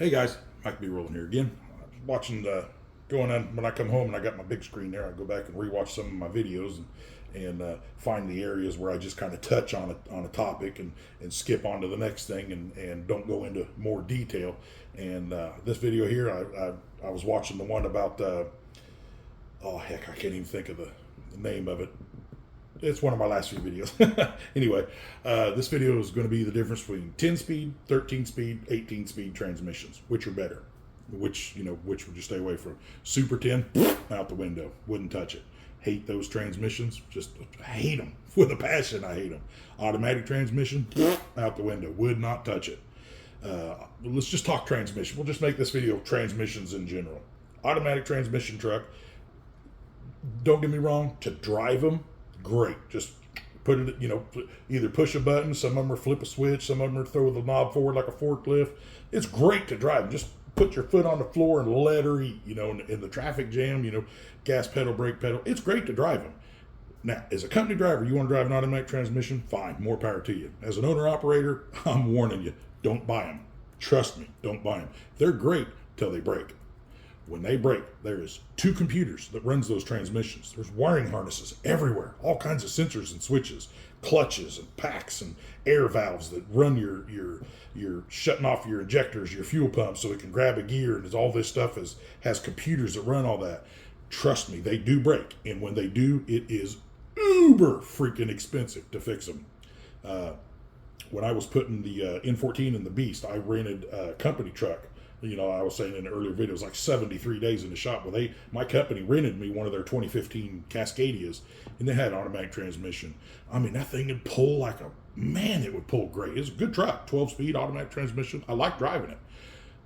Hey guys, Mike B. Rolling here again. Watching going on when I come home and I got my big screen there. I go back and rewatch some of my videos and find the areas where I just kind of touch on a topic and skip on to the next thing and don't go into more detail. And this video here, I was watching the one about oh heck, I can't even think of the name of it. It's one of my last few videos. Anyway, this video is going to be the difference between 10-speed, 13-speed, 18-speed transmissions. Which are better? Which would you stay away from? Super 10, out the window. Wouldn't touch it. Hate those transmissions. Just hate them. With a passion, I hate them. Automatic transmission, out the window. Would not touch it. Let's just talk transmission. We'll just make this video transmissions in general. Automatic transmission truck, don't get me wrong, to drive them, great. Just put it, either push a button. Some of them are flip a switch. Some of them are throw the knob forward like a forklift. It's great to drive. Just put your foot on the floor and let her eat, in the traffic jam, gas pedal, brake pedal. It's great to drive them. Now, as a company driver, you want to drive an automatic transmission? Fine, more power to you. As an owner-operator, I'm warning you, don't buy them. Trust me, don't buy them. They're great till they break. When they break, there is 2 computers that runs those transmissions. There's wiring harnesses everywhere, all kinds of sensors and switches, clutches and packs and air valves that run your shutting off your injectors, your fuel pumps, so it can grab a gear, and all this stuff has computers that run all that. Trust me, they do break, and when they do, it is uber freaking expensive to fix them. When I was putting the N14 in the Beast, I rented a company truck. I was saying in an earlier video, it was like 73 days in the shop. Well, my company rented me one of their 2015 Cascadias, and they had automatic transmission. I mean, that thing would pull like it would pull great. It's a good truck, 12-speed automatic transmission. I like driving it.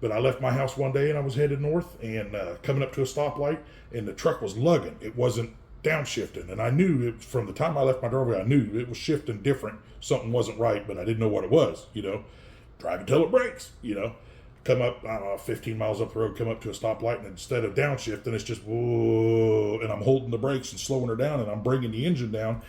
But I left my house one day and I was headed north and coming up to a stoplight, and the truck was lugging. It wasn't downshifting. And I knew it from the time I left my driveway, I knew it was shifting different. Something wasn't right, but I didn't know what it was, Drive until it breaks, Come up, I don't know, 15 miles up the road, come up to a stoplight, and instead of downshifting, it's just whoa, and I'm holding the brakes and slowing her down, and I'm bringing the engine down.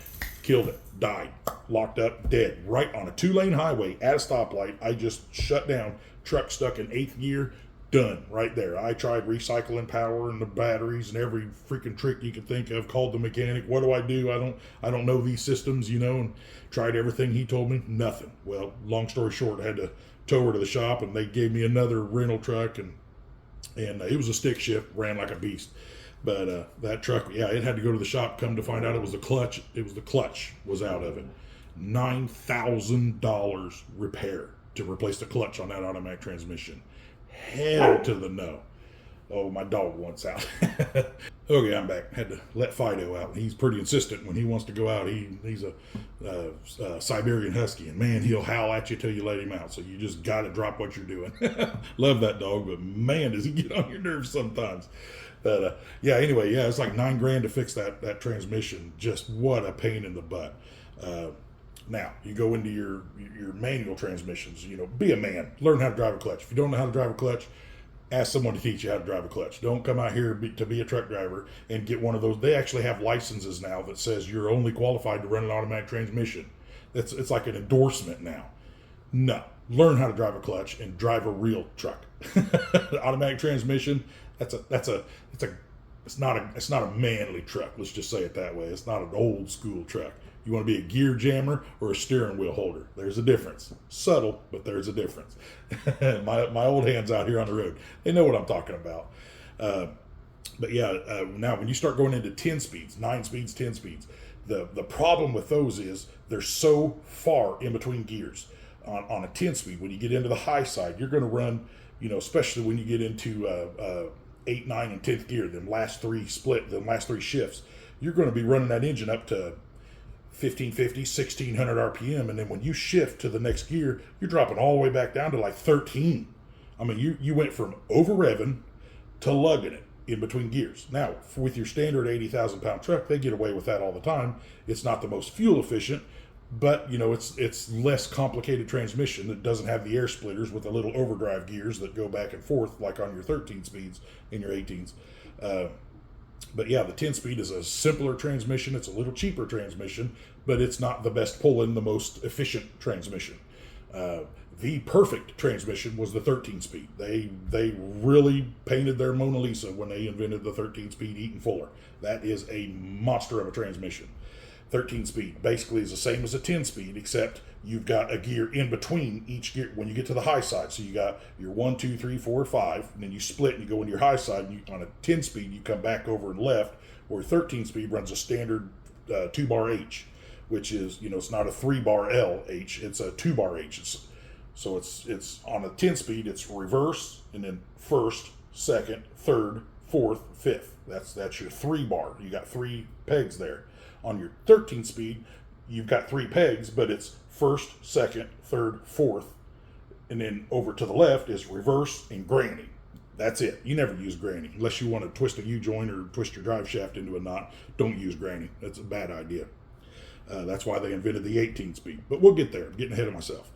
Killed it, died, locked up, dead, right on a 2-lane highway at a stoplight. I just shut down, truck stuck in 8th gear, done, right there. I tried recycling power and the batteries and every freaking trick you could think of, called the mechanic. What do? I don't know these systems, and tried everything he told me, nothing. Well, long story short, I had to tow her to the shop, and they gave me another rental truck, and it was a stick shift, ran like a beast. But that truck, it had to go to the shop. Come to find out, it was the clutch. The clutch was out of it. $9,000 repair to replace the clutch on that automatic transmission. Hell to the no. Oh, my dog wants out. Okay, I'm back. Had to let Fido out. He's pretty insistent when he wants to go out. He's a Siberian Husky, and man, he'll howl at you till you let him out. So you just got to drop what you're doing. Love that dog, but man, does he get on your nerves sometimes. But anyway, it's like $9,000 to fix that transmission. Just what a pain in the butt. Now, you go into your manual transmissions, be a man. Learn how to drive a clutch. If you don't know how to drive a clutch, ask someone to teach you how to drive a clutch. Don't come out here to be a truck driver and get one of those. They actually have licenses now that says you're only qualified to run an automatic transmission. It's like an endorsement now. No, learn how to drive a clutch and drive a real truck. Automatic transmission, it's not a manly truck. Let's just say it that way. It's not an old school truck. You want to be a gear jammer or a steering wheel holder. There's a difference. Subtle, but there's a difference. my old hands out here on the road, they know what I'm talking about. Now when you start going into 10 speeds, 9 speeds, 10 speeds, the problem with those is they're so far in between gears. On a 10 speed, when you get into the high side, you're going to run, especially when you get into 8, 9, and 10th gear, them last 3 shifts, you're going to be running that engine up to 1550, 1600 RPM, and then when you shift to the next gear, you're dropping all the way back down to like 13. I mean, you went from over revving to lugging it in between gears. Now, with your standard 80,000 pound truck, they get away with that all the time. It's not the most fuel efficient, but it's less complicated transmission that doesn't have the air splitters with the little overdrive gears that go back and forth like on your 13 speeds and your 18s. But the 10-speed is a simpler transmission. It's a little cheaper transmission, but it's not the best pulling, the most efficient transmission. The perfect transmission was the 13-speed. They really painted their Mona Lisa when they invented the 13-speed Eaton Fuller. That is a monster of a transmission. 13-speed basically is the same as a 10-speed, except you've got a gear in between each gear when you get to the high side. So you got your 1, 2, 3, 4, 5, and then you split and you go into your high side. And on a 10-speed, you come back over and left, where 13-speed runs a standard 2-bar H, which is, it's not a 3-bar L H, it's a 2-bar H. It's on a 10-speed, it's reverse and then first, second, third, fourth, fifth. That's your 3-bar. You got 3 pegs there. On your 13-speed, you've got 3 pegs, but it's first, second, third, fourth, and then over to the left is reverse and granny. That's it. You never use granny unless you want to twist a U-joint or twist your drive shaft into a knot. Don't use granny. That's a bad idea. That's why they invented the 18-speed. But we'll get there. I'm getting ahead of myself.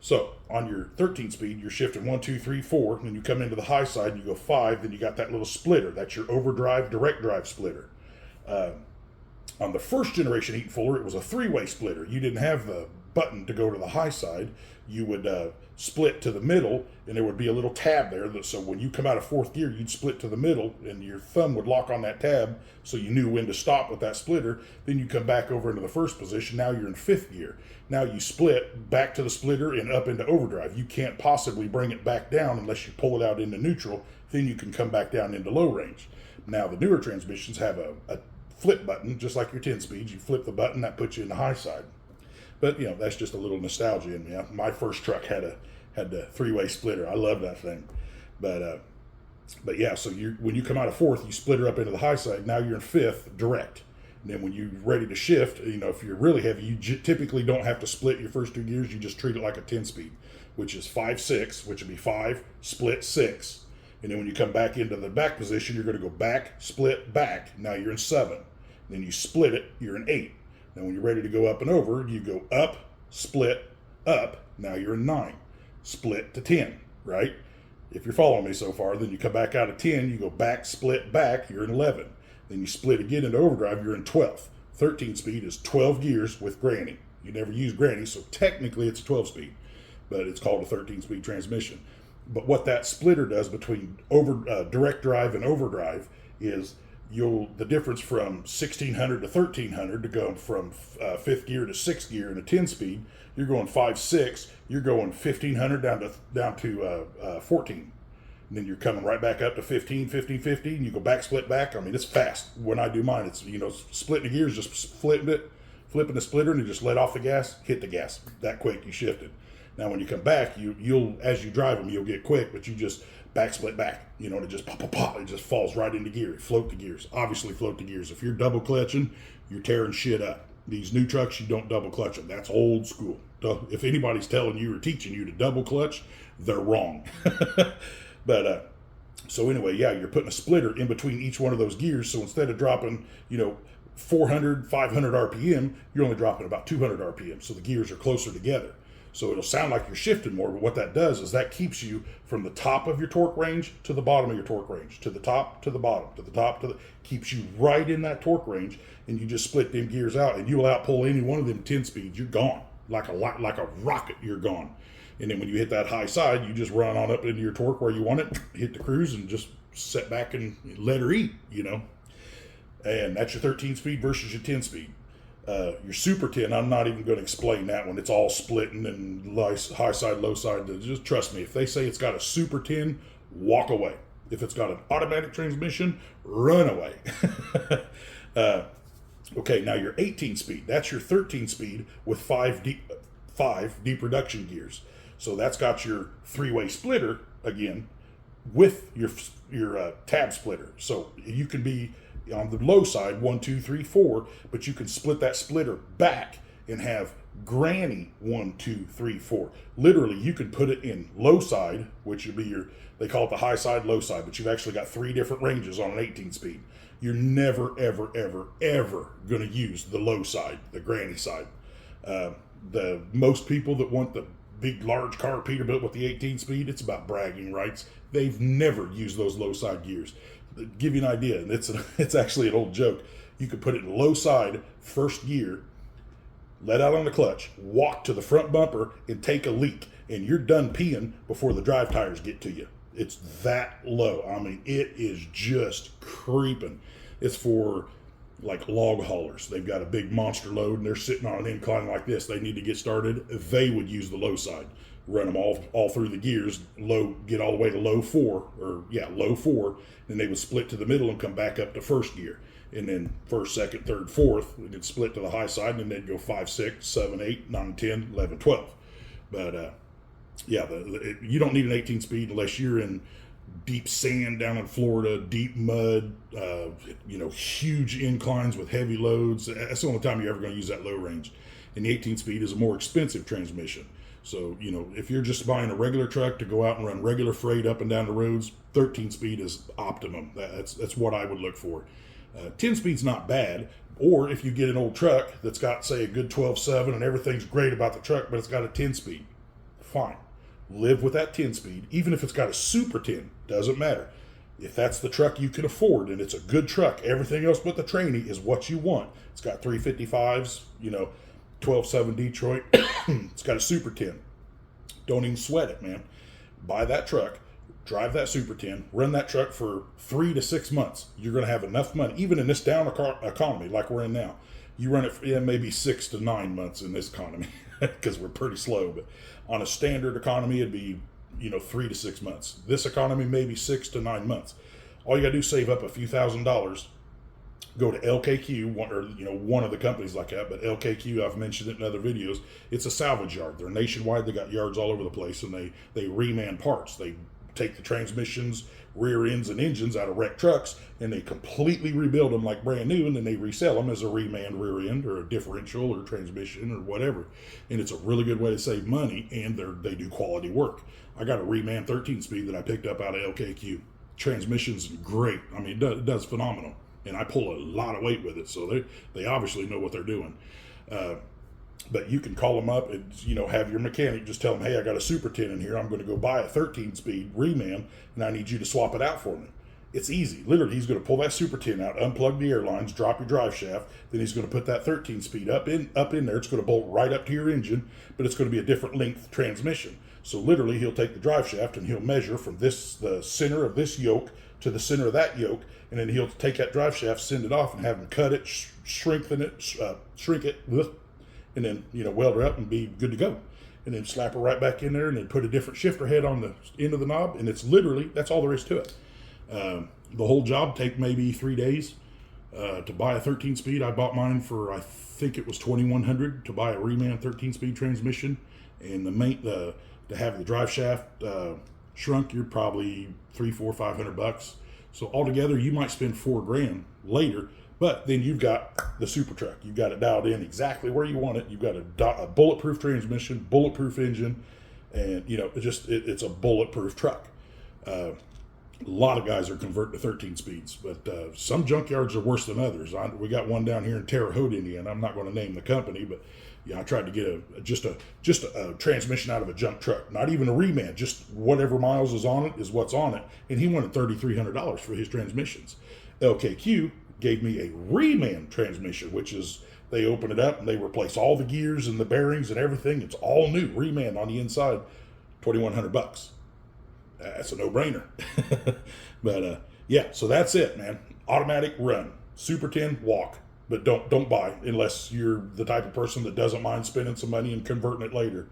So on your 13-speed, you're shifting 1, 2, 3, 4, and then you come into the high side and you go 5. Then you got that little splitter. That's your overdrive, direct drive splitter. On the first generation Eaton Fuller, it was a 3-way splitter. You didn't have the button to go to the high side. You would split to the middle, and there would be a little tab there. So when you come out of 4th gear, you'd split to the middle, and your thumb would lock on that tab so you knew when to stop with that splitter. Then you come back over into the first position. Now you're in 5th gear. Now you split back to the splitter and up into overdrive. You can't possibly bring it back down unless you pull it out into neutral. Then you can come back down into low range. Now the newer transmissions have a flip button, just like your 10-speeds. You flip the button, that puts you in the high side. But that's just a little nostalgia in me. My first truck had the 3-way splitter. I love that thing. But yeah, so when you come out of 4th, you split her up into the high side. Now you're in 5th direct. And then when you're ready to shift, if you're really heavy, you typically don't have to split your first 2 gears. You just treat it like a 10-speed, which is 5, 6, which would be 5, split, 6. And then when you come back into the back position, you're going to go back, split, back. Now you're in 7. Then you split it, you're in 8. Now when you're ready to go up and over, you go up, split, up. Now you're in 9. Split to 10, right? If you're following me so far, then you come back out of 10, you go back, split, back, you're in 11. Then you split again into overdrive, you're in 12. 13-speed is 12 gears with granny. You never use granny, so technically it's a 12-speed, but it's called a 13-speed transmission. But what that splitter does between direct drive and overdrive is the difference from 1600 to 1300 to go from 5th gear to 6th gear in a 10-speed, you're going 5, 6, you're going 1500 down to 14. And then you're coming right back up to 15, 15, 15, and you go back, split back. I mean, it's fast. When I do mine, it's, splitting the gears, just flipping the splitter, and you just let off the gas, hit the gas. That quick, you shifted. Now, when you come back, you'll as you drive them, you'll get quick, but you just back, split back, and it just pop, pop, pop. It just falls right into gear. Float the gears. Obviously, float the gears. If you're double clutching, you're tearing shit up. These new trucks, you don't double clutch them. That's old school. If anybody's telling you or teaching you to double clutch, they're wrong. But so anyway, yeah, you're putting a splitter in between each one of those gears. So instead of dropping, 400, 500 RPM, you're only dropping about 200 RPM. So the gears are closer together. So it'll sound like you're shifting more, but what that does is that keeps you from the top of your torque range to the bottom of your torque range, to the top, to the bottom, to the top, keeps you right in that torque range, and you just split them gears out, and you'll outpull any one of them 10 speeds. You're gone. Like a rocket, you're gone. And then when you hit that high side, you just run on up into your torque where you want it, hit the cruise, and just set back and let her eat, And that's your 13-speed versus your 10-speed. Your Super 10, I'm not even going to explain that one. It's all splitting and high side, low side. Just trust me. If they say it's got a Super 10, walk away. If it's got an automatic transmission, run away. Okay, now your 18-speed. That's your 13-speed with 5 deep reduction gears. So that's got your 3-way splitter again with your tab splitter. So you can be on the low side 1, 2, 3, 4, but you can split that splitter back and have granny 1, 2, 3, 4. Literally, you can put it in low side, which would be they call it the high side, low side, but you've actually got 3 different ranges on an 18-speed. You're never, ever, ever, ever going to use the low side, the granny side. The most people that want the big, large car Peterbilt with the 18-speed, it's about bragging rights. They've never used those low side gears. To give you an idea, and it's actually an old joke. You could put it in low side, first gear, let out on the clutch, walk to the front bumper, and take a leak. and you're done peeing before the drive tires get to you. It's that low. I mean, it is just creeping. It's for like log haulers. They've got a big monster load and they're sitting on an incline like this. They need to get started. They would use the low side. Run them all through the gears, get all the way to low 4, then they would split to the middle and come back up to first gear. And then first, second, third, fourth, they'd split to the high side, and then they'd go 5, 6, 7, 8, 9, 10, 11, 12. But you don't need an 18-speed unless you're in deep sand down in Florida, deep mud, huge inclines with heavy loads. That's the only time you're ever going to use that low range. And the 18-speed is a more expensive transmission. So, if you're just buying a regular truck to go out and run regular freight up and down the roads, 13-speed is optimum. That's what I would look for. 10-speed's not bad. Or if you get an old truck that's got, say, a good 12.7 and everything's great about the truck, but it's got a 10-speed, fine. Live with that 10-speed. Even if it's got a super 10, doesn't matter. If that's the truck you can afford and it's a good truck, everything else but the trainee is what you want. It's got 355s, 12.7 Detroit. It's got a super 10. Don't even sweat it, man. Buy that truck, drive that super 10, run that truck for 3 to 6 months. You're going to have enough money, even in this down economy like we're in now. You run it for maybe 6 to 9 months in this economy because we're pretty slow. But on a standard economy, it'd be 3 to 6 months. This economy, maybe 6 to 9 months. All you got to do is save up a few $1,000s. Go to LKQ, one of the companies like that, but LKQ, I've mentioned it in other videos. It's a salvage yard. They're nationwide. They got yards all over the place, and they reman parts. They take the transmissions, rear ends, and engines out of wrecked trucks, and they completely rebuild them like brand new, and then they resell them as a reman rear end or a differential or transmission or whatever. And it's a really good way to save money, and they do quality work. I got a reman 13-speed that I picked up out of LKQ. Transmission's great. I mean, it does phenomenal. And I pull a lot of weight with it, so they obviously know what they're doing. But you can call them up and have your mechanic just tell them, hey, I got a Super 10 in here. I'm going to go buy a 13-speed reman, and I need you to swap it out for me. It's easy. Literally, he's going to pull that Super 10 out, unplug the airlines, drop your drive shaft. Then he's going to put that 13-speed up in there. It's going to bolt right up to your engine, but it's going to be a different length transmission. So literally, he'll take the drive shaft and he'll measure from the center of this yoke to the center of that yoke, and then he'll take that drive shaft, send it off, and have him cut it, shrink it, and then weld her up and be good to go. And then slap her right back in there, and then put a different shifter head on the end of the knob, and that's all there is to it. The whole job take maybe 3 days. To buy a 13-speed, I bought mine for, I think it was $2,100 to buy a reman 13-speed transmission, and to have the drive shaft shrunk, you're probably $300, $400, $500. So altogether, you might spend $4,000 later, but then you've got the super truck. You've got it dialed in exactly where you want it. You've got a bulletproof transmission, bulletproof engine, and it's a bulletproof truck. A lot of guys are converting to 13 speeds, but some junkyards are worse than others. We got one down here in Terre Haute, Indiana. I'm not going to name the company, but I tried to get just a transmission out of a junk truck, not even a reman, just whatever miles is on it is what's on it, and he wanted $3,300 for his transmissions. LKQ gave me a reman transmission, which is they open it up and they replace all the gears and the bearings and everything. It's all new, reman on the inside, $2,100. That's a no-brainer. But so that's it, man. Automatic, run. Super 10, walk. But don't buy unless you're the type of person that doesn't mind spending some money and converting it later.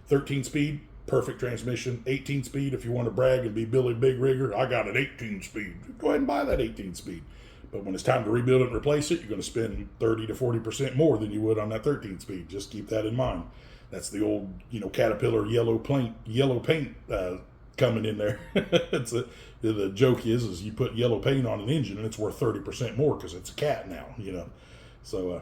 13-speed, perfect transmission. 18-speed, if you want to brag and be Billy Big Rigger, I got an 18-speed. Go ahead and buy that 18-speed. But when it's time to rebuild it and replace it, you're going to spend 30 to 40% more than you would on that 13-speed. Just keep that in mind. That's the old, Caterpillar yellow paint coming in there. The joke is you put yellow paint on an engine and it's worth 30% more because it's a cat now, So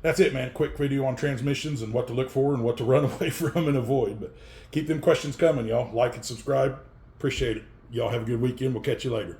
that's it, man. Quick video on transmissions and what to look for and what to run away from and avoid. But keep them questions coming, y'all. Like and subscribe. Appreciate it. Y'all have a good weekend. We'll catch you later.